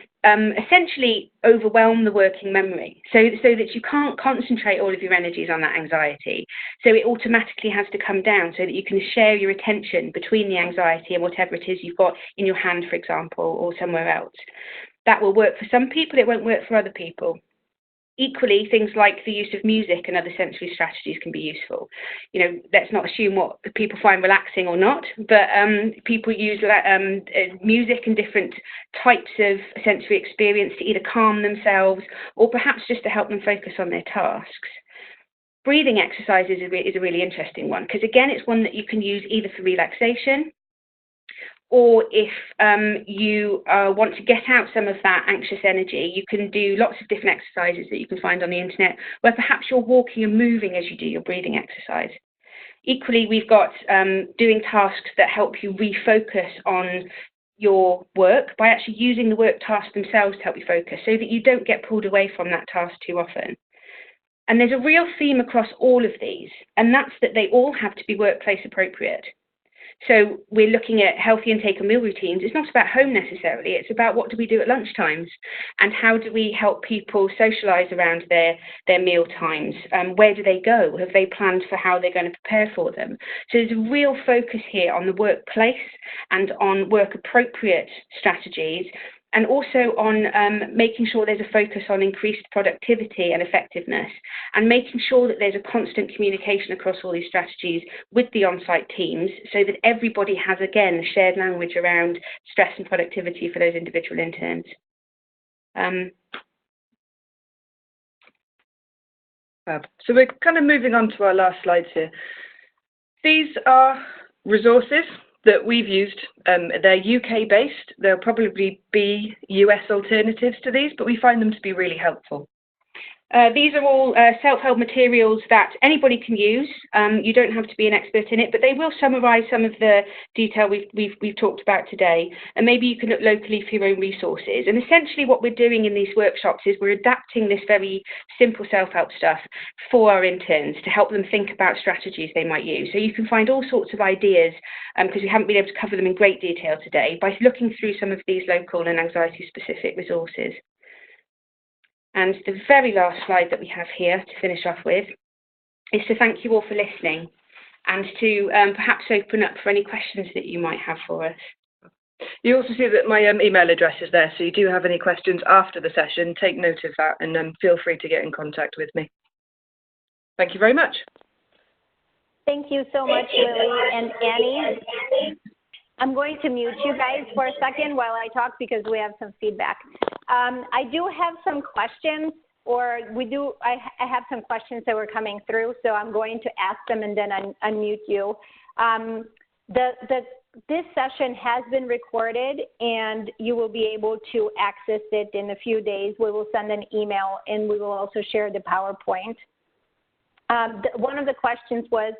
essentially overwhelm the working memory so that you can't concentrate all of your energies on that anxiety. So it automatically has to come down so that you can share your attention between the anxiety and whatever it is you've got in your hand, for example, or somewhere else. That will work for some people, it won't work for other people. Equally, things like the use of music and other sensory strategies can be useful. You know, let's not assume what people find relaxing or not, but people use music and different types of sensory experience to either calm themselves or perhaps just to help them focus on their tasks. Breathing exercises is a really interesting one because, again, it's one that you can use either for relaxation or if you want to get out some of that anxious energy, you can do lots of different exercises that you can find on the internet where perhaps you're walking and moving as you do your breathing exercise. Equally, we've got doing tasks that help you refocus on your work by actually using the work tasks themselves to help you focus so that you don't get pulled away from that task too often. And there's a real theme across all of these, and that's that they all have to be workplace appropriate. So we're looking at healthy intake and meal routines. It's not about home necessarily. It's about what do we do at lunchtimes and how do we help people socialise around their meal times. Where do they go? Have they planned for how they're going to prepare for them? So there's a real focus here on the workplace and on work appropriate strategies, and also on making sure there's a focus on increased productivity and effectiveness, and making sure that there's a constant communication across all these strategies with the on-site teams so that everybody has, again, a shared language around stress and productivity for those individual interns. So we're kind of moving on to our last slides here. These are resources that we've used. They're UK based. There'll probably be US alternatives to these, but we find them to be really helpful. These are all self-help materials that anybody can use. You don't have to be an expert in it, but they will summarise some of the detail we've talked about today. And maybe you can look locally for your own resources. And essentially what we're doing in these workshops is we're adapting this very simple self-help stuff for our interns to help them think about strategies they might use. So you can find all sorts of ideas, because we haven't been able to cover them in great detail today, by looking through some of these local and anxiety-specific resources. And the very last slide that we have here to finish off with is to thank you all for listening and to perhaps open up for any questions that you might have for us. You also see that my email address is there, so you do have any questions after the session, take note of that and feel free to get in contact with me. Thank you very much. Thank you so much, Lily and Annie. I'm going to mute you guys for a second while I talk because we have some feedback. I do have some questions, or I have some questions that were coming through, so I'm going to ask them and then unmute you. This session has been recorded and you will be able to access it in a few days. We will send an email and we will also share the PowerPoint. One of the questions was,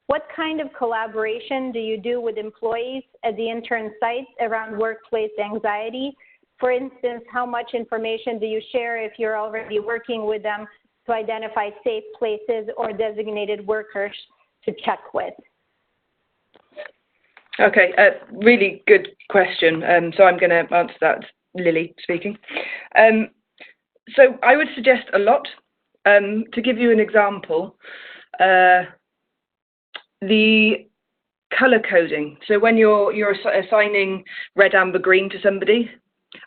what kind of collaboration do you do with employees at the intern sites around workplace anxiety? For instance, how much information do you share if you're already working with them to identify safe places or designated workers to check with? Okay, really good question. So I'm going to answer that, Lily speaking. So I would suggest a lot. To give you an example, the color coding. So when you're assigning red, amber, green to somebody,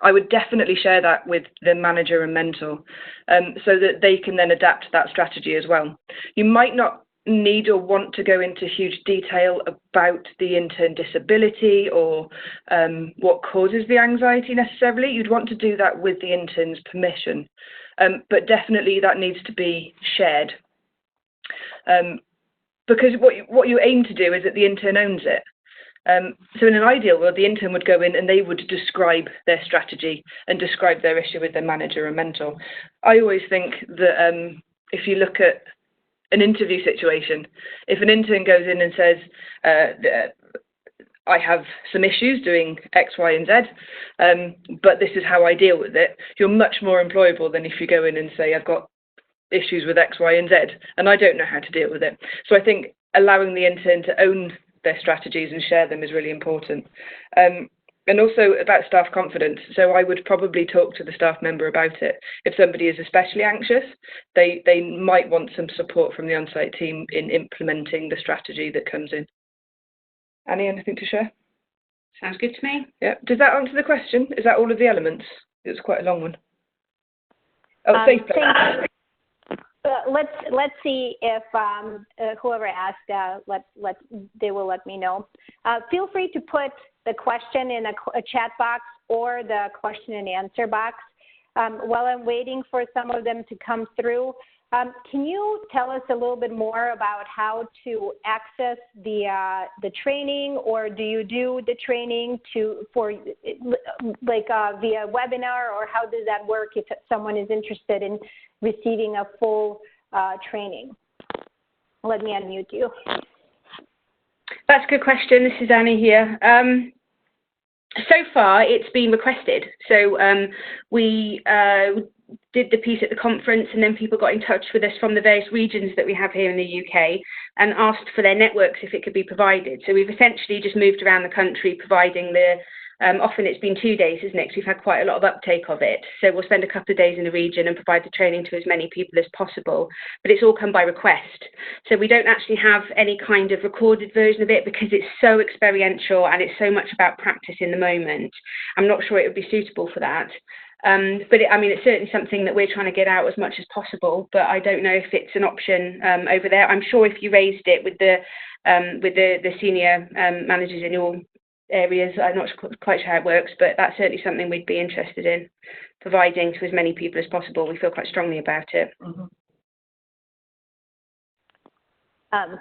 I would definitely share that with the manager and mentor, so that they can then adapt that strategy as well. You might not need or want to go into huge detail about the intern disability or what causes the anxiety necessarily. You'd want to do that with the intern's permission, but definitely that needs to be shared. Because what you aim to do is that the intern owns it. So in an ideal world, the intern would go in and they would describe their strategy and describe their issue with their manager and mentor. I always think that if you look at an interview situation, if an intern goes in and says, I have some issues doing X, Y, and Z, but this is how I deal with it, you're much more employable than if you go in and say, I've got issues with X, Y, and Z, and I don't know how to deal with it. So I think allowing the intern to own their strategies and share them is really important. And also about staff confidence. So I would probably talk to the staff member about it. If somebody is especially anxious, they might want some support from the on-site team in implementing the strategy that comes in. Annie, anything to share? Sounds good to me. Yeah. Does that answer the question? Is that all of the elements? It was quite a long one. Oh, safe place. Let's see if whoever asked, they will let me know. Feel free to put the question in a chat box or the question and answer box. While I'm waiting for some of them to come through, can you tell us a little bit more about how to access the training, or do you do the training via webinar, or how does that work if someone is interested in receiving a full training? Let me unmute you. That's a good question. This is Annie here. So far, it's been requested. So we did the piece at the conference, and then people got in touch with us from the various regions that we have here in the UK and asked for their networks if it could be provided. So we've essentially just moved around the country providing the, often it's been 2 days, isn't it? Because we've had quite a lot of uptake of it. So we'll spend a couple of days in the region and provide the training to as many people as possible. But it's all come by request. So we don't actually have any kind of recorded version of it because it's so experiential and it's so much about practice in the moment. I'm not sure it would be suitable for that. But it's certainly something that we're trying to get out as much as possible, but I don't know if it's an option over there. I'm sure if you raised it with the senior managers in your areas, I'm not quite sure how it works, but that's certainly something we'd be interested in providing to as many people as possible. We feel quite strongly about it. Mm-hmm.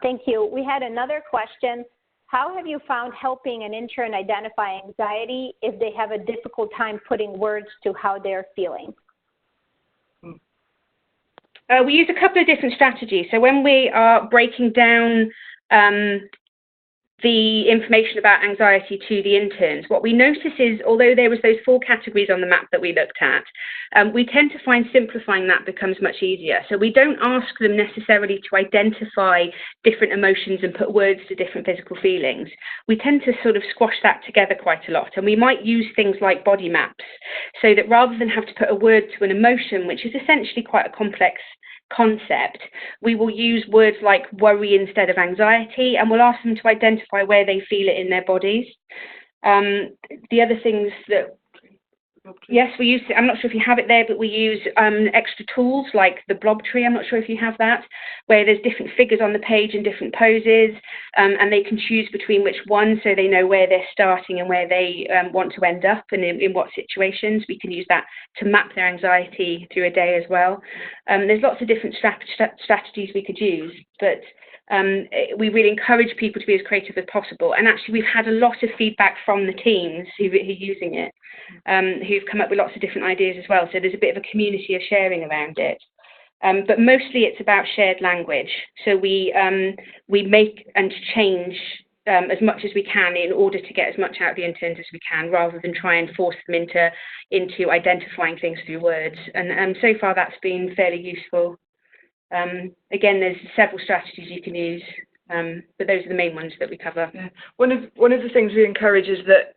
Thank you. We had another question. How have you found helping an intern identify anxiety if they have a difficult time putting words to how they're feeling? We use a couple of different strategies. So when we are breaking down the information about anxiety to the interns, what we notice is, although there was those 4 categories on the map that we looked at, we tend to find simplifying that becomes much easier. So we don't ask them necessarily to identify different emotions and put words to different physical feelings. We tend to sort of squash that together quite a lot, and we might use things like body maps, so that rather than have to put a word to an emotion, which is essentially quite a complex concept, we will use words like worry instead of anxiety, and we'll ask them to identify where they feel it in their bodies. The other things that, yes, we use, I'm not sure if you have it there, but we use extra tools like the blob tree, I'm not sure if you have that, where there's different figures on the page and different poses, and they can choose between which one, so they know where they're starting and where they want to end up and in what situations. We can use that to map their anxiety through a day as well. There's lots of different strategies we could use, but we really encourage people to be as creative as possible. And actually, we've had a lot of feedback from the teams who are using it, who've come up with lots of different ideas as well. So there's a bit of a community of sharing around it. But mostly it's about shared language. So we make and change as much as we can in order to get as much out of the interns as we can, rather than try and force them into identifying things through words. And so far that's been fairly useful. Again, there's several strategies you can use, but those are the main ones that we cover. Yeah. One of the things we encourage is that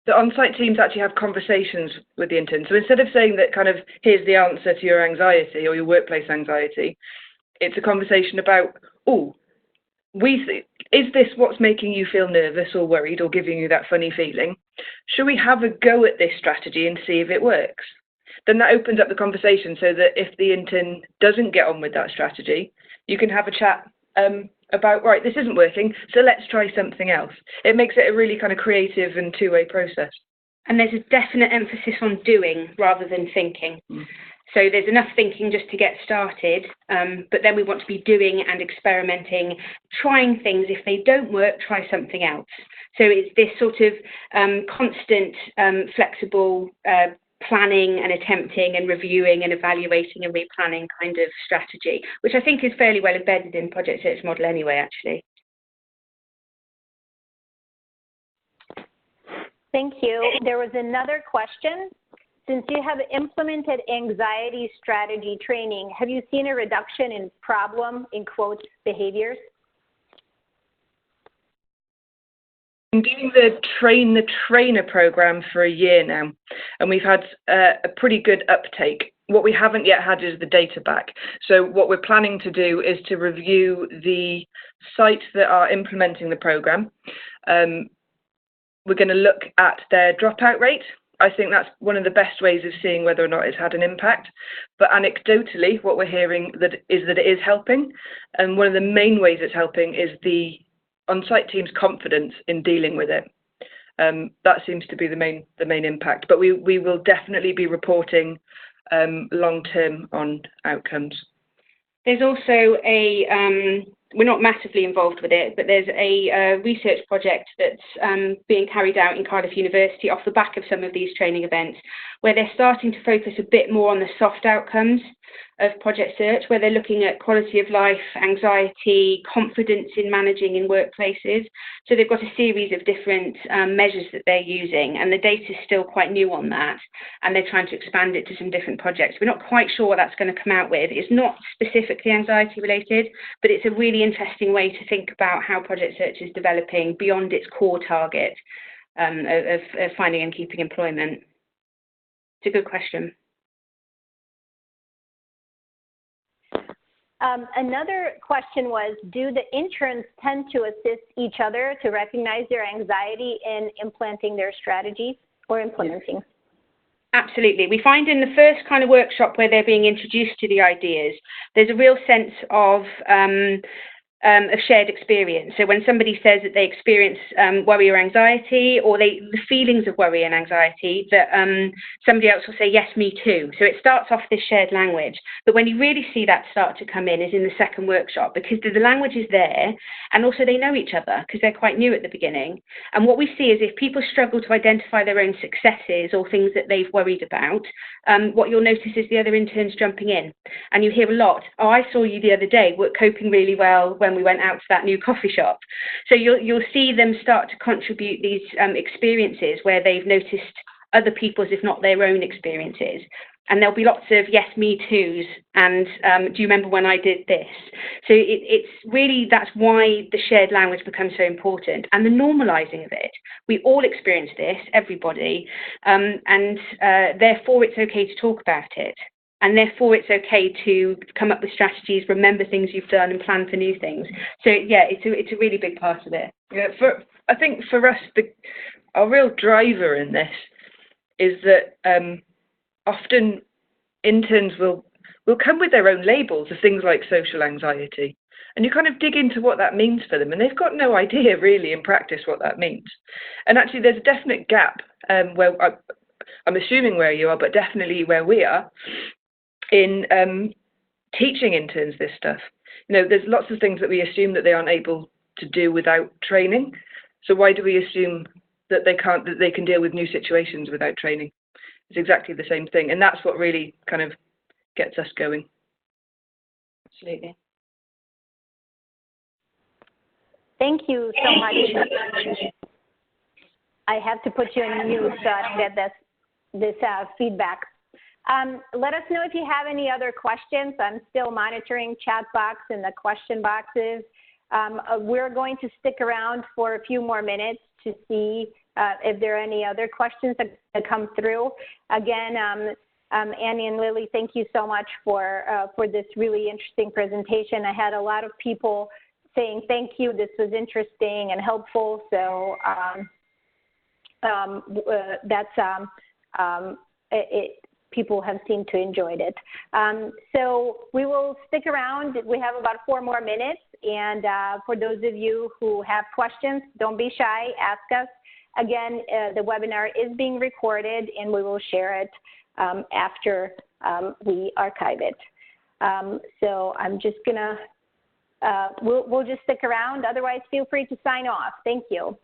the on-site teams actually have conversations with the interns. So instead of saying that kind of, here's the answer to your anxiety or your workplace anxiety, it's a conversation about, is this what's making you feel nervous or worried or giving you that funny feeling? Should we have a go at this strategy and see if it works? Then that opens up the conversation so that if the intern doesn't get on with that strategy, you can have a chat about, right, this isn't working, so let's try something else. It makes it a really kind of creative and two-way process. And there's a definite emphasis on doing rather than thinking. So there's enough thinking just to get started, but then we want to be doing and experimenting, trying things. If they don't work, try something else. So it's this sort of constant, flexible planning and attempting and reviewing and evaluating and replanning kind of strategy, which I think is fairly well embedded in Project Search model anyway, actually. Thank you. There was another question. Since you have implemented anxiety strategy training, have you seen a reduction in problem, in quotes, behaviors? I'm doing the Train the Trainer program for a year now, and we've had a pretty good uptake. What we haven't yet had is the data back. So what we're planning to do is to review the sites that are implementing the program. We're going to look at their dropout rate. I think that's one of the best ways of seeing whether or not it's had an impact. But anecdotally, what we're hearing is that it is helping. And one of the main ways it's helping is the on-site team's confidence in dealing with it. That seems to be the main impact. But we will definitely be reporting long-term on outcomes. There's also we're not massively involved with it, but there's a research project that's being carried out in Cardiff University off the back of some of these training events, where they're starting to focus a bit more on the soft outcomes of Project Search, where they're looking at quality of life, anxiety, confidence in managing in workplaces. So they've got a series of different measures that they're using, and the data is still quite new on that, and they're trying to expand it to some different projects. We're not quite sure what that's going to come out with. It's not specifically anxiety related, but it's a really interesting way to think about how Project Search is developing beyond its core target of finding and keeping employment. It's a good question. Another question was, do the interns tend to assist each other to recognize their anxiety in implanting their strategies or implementing? Absolutely. We find in the first kind of workshop where they're being introduced to the ideas, there's a real sense of of shared experience. So when somebody says that they experience worry or anxiety, or the feelings of worry and anxiety, that somebody else will say, yes, me too. So it starts off this shared language. But when you really see that start to come in is in the second workshop, because the language is there, and also they know each other because they're quite new at the beginning. And what we see is if people struggle to identify their own successes or things that they've worried about, what you'll notice is the other interns jumping in. And you hear a lot, oh, I saw you the other day, we're coping really well when we went out to that new coffee shop. So you'll see them start to contribute these experiences where they've noticed other people's, if not their own experiences. And there'll be lots of yes, me too's, and do you remember when I did this? So it's really, that's why the shared language becomes so important, and the normalising of it. We all experience this, everybody, and therefore it's okay to talk about it. And therefore, it's okay to come up with strategies, remember things you've done, and plan for new things. So, yeah, it's a really big part of it. Yeah, I think for us, our real driver in this is that often interns will come with their own labels of things like social anxiety. And you kind of dig into what that means for them, and they've got no idea really in practice what that means. And actually, there's a definite gap where I'm assuming where you are, but definitely where we are, in teaching interns this stuff. You know, there's lots of things that we assume that they aren't able to do without training. So why do we assume that they can deal with new situations without training? It's exactly the same thing, and that's what really kind of gets us going. Absolutely. Thank you so much. I have to put you on mute so I don't get this feedback. Let us know if you have any other questions. I'm still monitoring chat box and the question boxes. We're going to stick around for a few more minutes to see if there are any other questions that come through. Again, Annie and Lily, thank you so much for this really interesting presentation. I had a lot of people saying thank you, this was interesting and helpful. So people have seemed to enjoyed it. So we will stick around. We have about 4 more minutes. And for those of you who have questions, don't be shy, ask us. Again, the webinar is being recorded and we will share it after we archive it. So I'm just gonna, we'll just stick around. Otherwise, feel free to sign off. Thank you.